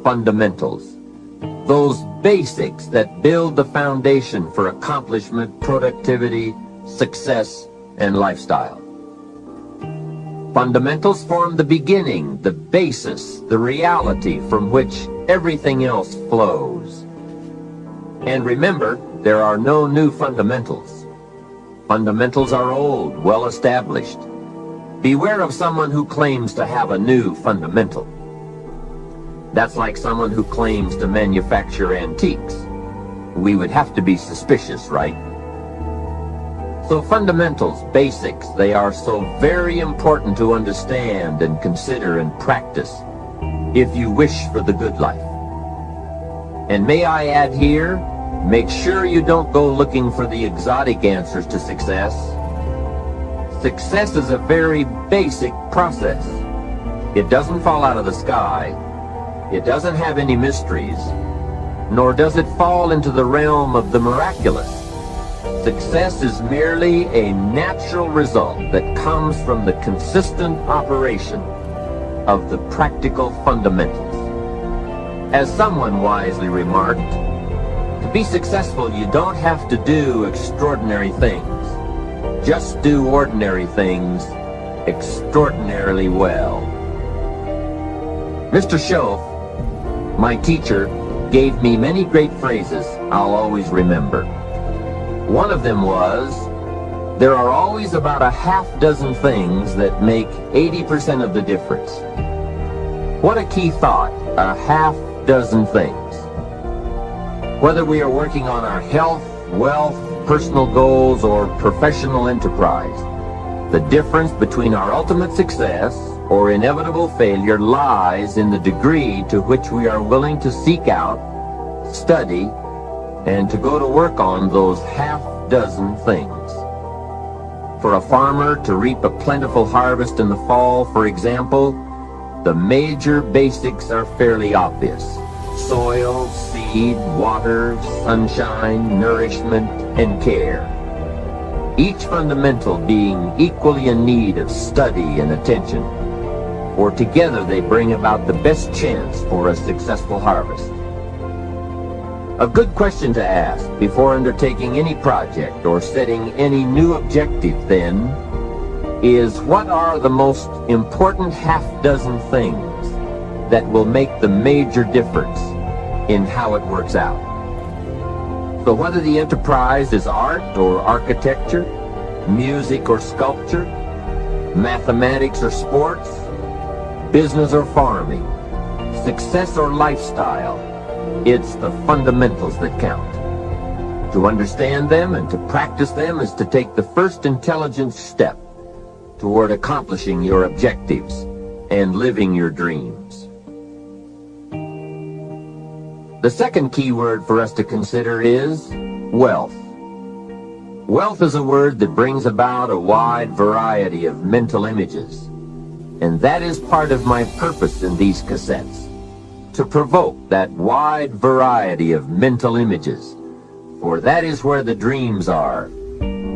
fundamentals, those basics that build the foundation for accomplishment, productivity, success, and lifestyle. Fundamentals form the beginning, the basis, the reality from which everything else flows. And remember, there are no new fundamentals. Fundamentals are old, well established. Beware of someone who claims to have a new fundamental. That's like someone who claims to manufacture antiques. We would have to be suspicious, right? So fundamentals, basics, they are so very important to understand and consider and practice if you wish for the good life. And may I add here, make sure you don't go looking for the exotic answers to success. Success is a very basic process. It doesn't fall out of the sky. It doesn't have any mysteries, nor does it fall into the realm of the miraculous. Success is merely a natural result that comes from the consistent operation of the practical fundamentals. As someone wisely remarked, to be successful, you don't have to do extraordinary things. Just do ordinary things extraordinarily well. Mr. Schoaf, my teacher, gave me many great phrases I'll always remember. One of them was, there are always about a half dozen things that make 80% of the difference. What a key thought, a half dozen things. Whether we are working on our health, wealth, personal goals, or professional enterprise, the difference between our ultimate success or inevitable failure lies in the degree to which we are willing to seek out, study, and to go to work on those half dozen things. For a farmer to reap a plentiful harvest in the fall, for example, the major basics are fairly obvious. Soil, seed, water, sunshine, nourishment, and care. Each fundamental being equally in need of study and attention, for together they bring about the best chance for a successful harvest. A good question to ask before undertaking any project or setting any new objective, then, is what are the most important half dozen things that will make the major difference in how it works out? So whether the enterprise is art or architecture, music or sculpture, mathematics or sports, business or farming, success or lifestyle, it's the fundamentals that count. To understand them and to practice them is to take the first intelligent step toward accomplishing your objectives and living your dreams. The second key word for us to consider is wealth. Wealth is a word that brings about a wide variety of mental images, and that is part of my purpose in these cassettes, to provoke that wide variety of mental images, for that is where the dreams are,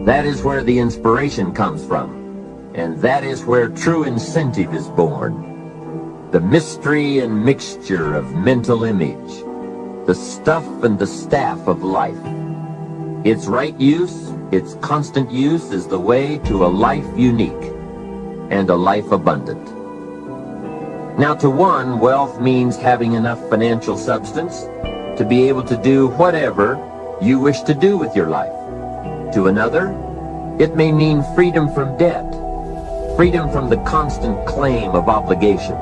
that is where the inspiration comes from, and that is where true incentive is born. The mystery and mixture of mental image, the stuff and the staff of life. Its right use, its constant use is the way to a life unique and a life abundant. Now, to one, wealth means having enough financial substance to be able to do whatever you wish to do with your life. To another, it may mean freedom from debt, freedom from the constant claim of obligation.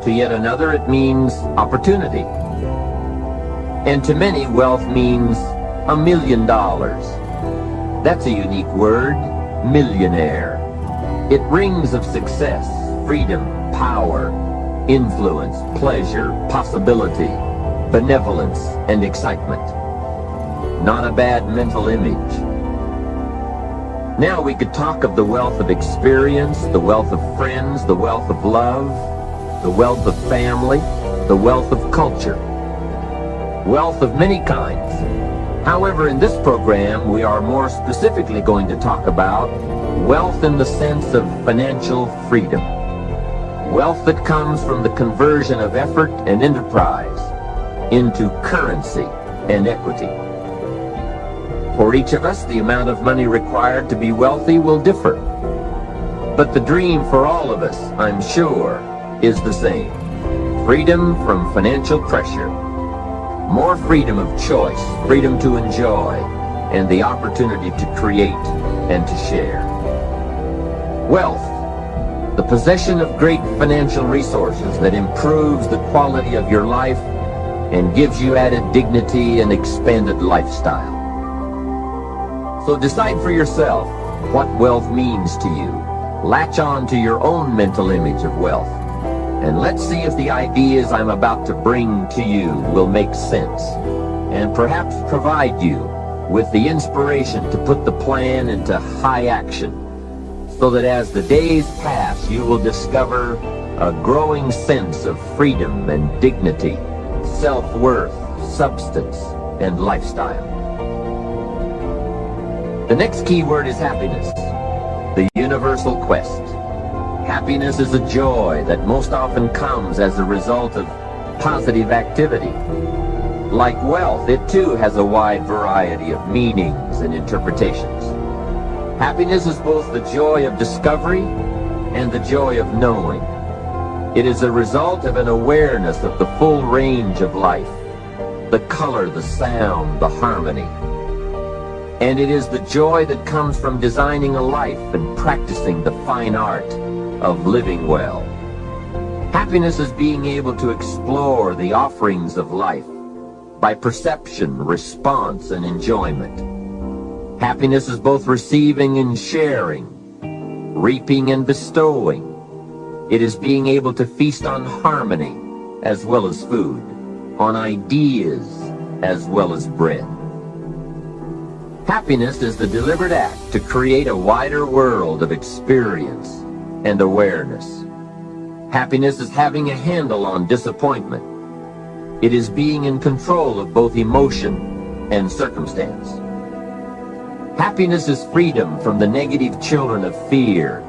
To yet another, it means opportunity. And to many, wealth means $1 million. That's a unique word, millionaire. It rings of success, freedom, power, influence, pleasure, possibility, benevolence, and excitement. Not a bad mental image. Now we could talk of the wealth of experience, the wealth of friends, the wealth of love, the wealth of family, the wealth of culture. Wealth of many kinds. However, in this program, we are more specifically going to talk about wealth in the sense of financial freedom. Wealth that comes from the conversion of effort and enterprise into currency and equity. For each of us, the amount of money required to be wealthy will differ. But the dream for all of us, I'm sure, is the same. Freedom from financial pressure. More freedom of choice, freedom to enjoy, and the opportunity to create and to share. Wealth, the possession of great financial resources that improves the quality of your life and gives you added dignity and expanded lifestyle. So decide for yourself what wealth means to you. Latch on to your own mental image of wealth. And let's see if the ideas I'm about to bring to you will make sense and perhaps provide you with the inspiration to put the plan into high action, so that as the days pass, you will discover a growing sense of freedom and dignity, self-worth, substance, and lifestyle. The next key word is happiness, the universal quest. Happiness is a joy that most often comes as a result of positive activity. Like wealth, it too has a wide variety of meanings and interpretations. Happiness is both the joy of discovery and the joy of knowing. It is a result of an awareness of the full range of life, the color, the sound, the harmony. And it is the joy that comes from designing a life and practicing the fine art of living well. Happiness is being able to explore the offerings of life by perception, response, and enjoyment. Happiness is both receiving and sharing, reaping and bestowing. It is being able to feast on harmony as well as food, on ideas as well as bread. Happiness is the deliberate act to create a wider world of experience and awareness. Happiness is having a handle on disappointment. It is being in control of both emotion and circumstance. Happiness is freedom from the negative children of fear,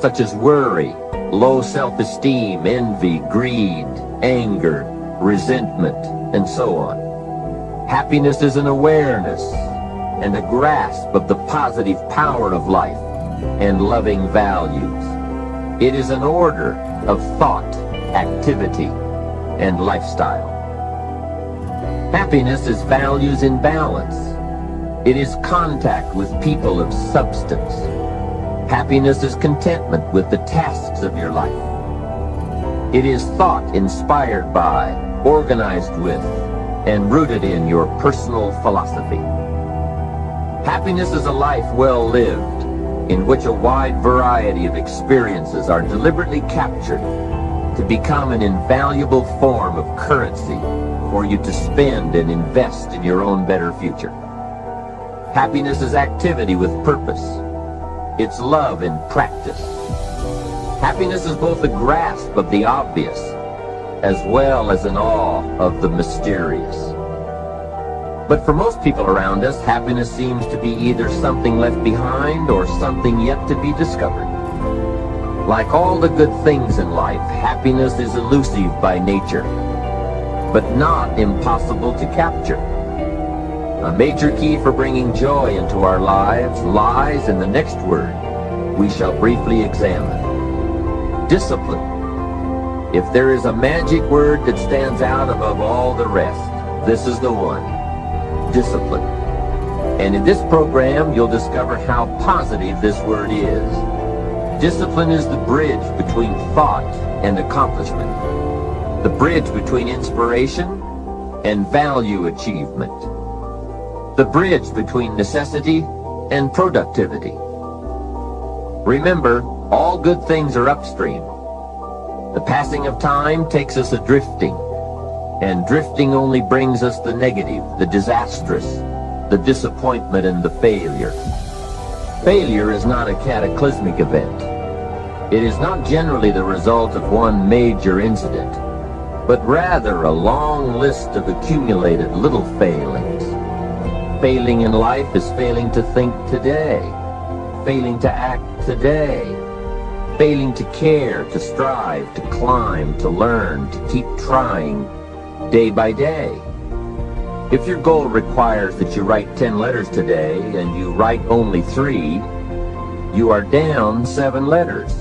such as worry, low self-esteem, envy, greed, anger, resentment, and so on. Happiness is an awareness and a grasp of the positive power of life and loving values. It is an order of thought, activity, and lifestyle. Happiness is values in balance. It is contact with people of substance. Happiness is contentment with the tasks of your life. It is thought inspired by, organized with, and rooted in your personal philosophy. Happiness is a life well lived, in which a wide variety of experiences are deliberately captured to become an invaluable form of currency for you to spend and invest in your own better future. Happiness is activity with purpose. It's love in practice. Happiness is both a grasp of the obvious as well as an awe of the mysterious. But for most people around us, happiness seems to be either something left behind or something yet to be discovered. Like all the good things in life, happiness is elusive by nature, but not impossible to capture. A major key for bringing joy into our lives lies in the next word we shall briefly examine: discipline. If there is a magic word that stands out above all the rest, this is the one: discipline. And in this program, you'll discover how positive this word is. Discipline is the bridge between thought and accomplishment, the bridge between inspiration and value achievement, the bridge between necessity and productivity. Remember, all good things are upstream. The passing of time takes us a-drifting, and drifting only brings us the negative, the disastrous, the disappointment, and the failure. Failure is not a cataclysmic event. It is not generally the result of one major incident, but rather a long list of accumulated little failings. Failing in life is failing to think today, failing to act today, failing to care, to strive, to climb, to learn, to keep trying day by day. If your goal requires that you write 10 letters today and you write only 3, you are down 7 letters.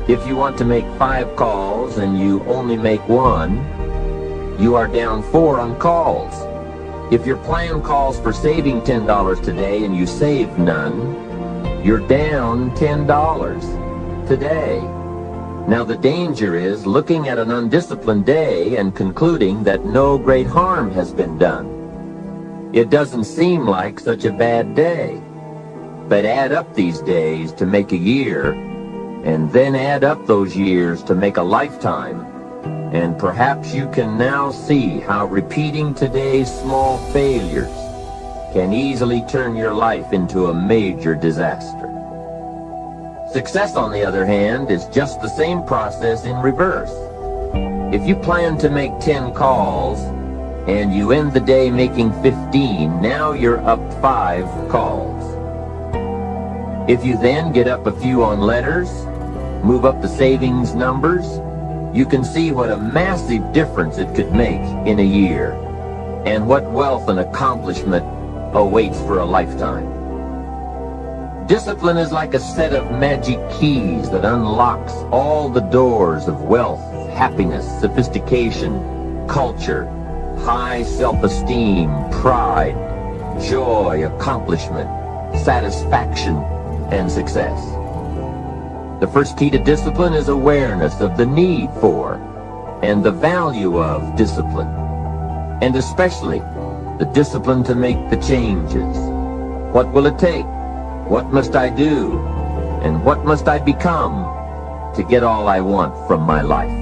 If you want to make 5 calls and you only make 1, you are down 4 on calls. If your plan calls for saving $10 today and you save none, you're down $10 today. Now the danger is looking at an undisciplined day and concluding that no great harm has been done. It doesn't seem like such a bad day. But add up these days to make a year, and then add up those years to make a lifetime, and perhaps you can now see how repeating today's small failures can easily turn your life into a major disaster. Success, on the other hand, is just the same process in reverse. If you plan to make 10 calls and you end the day making 15, now you're up 5 calls. If you then get up a few on letters, move up the savings numbers, you can see what a massive difference it could make in a year, and what wealth and accomplishment awaits for a lifetime. Discipline is like a set of magic keys that unlocks all the doors of wealth, happiness, sophistication, culture, high self-esteem, pride, joy, accomplishment, satisfaction, and success. The first key to discipline is awareness of the need for and the value of discipline, and especially the discipline to make the changes. What will it take? What must I do? And what must I become to get all I want from my life?